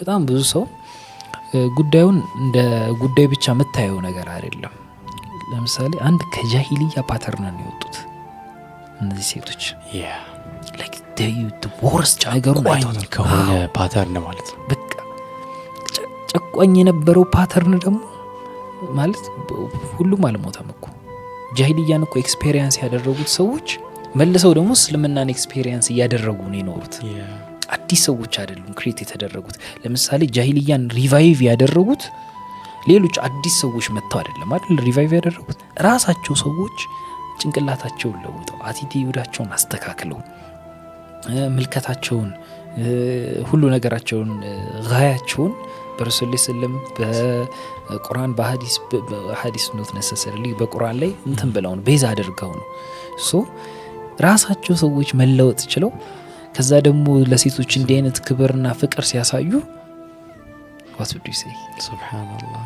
በጣም ብዙ ሰው ጉዳዩን እንደ ጉዳይ ብቻ መታየው ነገር አይደለም። ለምሳሌ አንድ ከጃሂልያ ፓተርን ነው የወጡት እነዚህ ሴቶች like they the worst ነገሩን አይተውታል ከሆነ ፓተርን ማለት ነው። በቃ ጨቋኝ የነበረው ፓተርን ደግሞ ማለት ሁሉም አልሞተም እኮ ጃሂልያን እኮ ኤክስፔሪየንስ ያደረጉት ሰዎች መልሰው ደግሞ እስልምናን ኤክስፔሪየንስ እያደረጉ ነው የኖሩት። አዲስ ሰዎች አይደሉም ክሬት የተደረጉት። ለምሳሌ ጃሂልያን ሪቫይቭ ያደረጉት ሌሎች አዲስ ሰዎች መጥተው አይደለም አይደል ሪቫይቭ ያደረጉት ራሳቸው ሰዎች ጭንቅላታቸውን ለውጠው አቲቲዩዳቸውን አስተካክለው ምልከታቸውን ሁሉ ነገራቸውን ጋያቸውን በረሱል ሰለም በቁርአን በሐዲስ ኖት necessarily በቁርአን ላይ እንትን ብለው ነው ቤዛ አድርገው ነው ሶ ራሳቸው ሰዎች መለወጥ ችለው ከዛ ደግሞ ለሴቶች እንዲህ አይነት ክብርና ፍቅር ሲያሳዩ what would you say? ሱብሃንአላህ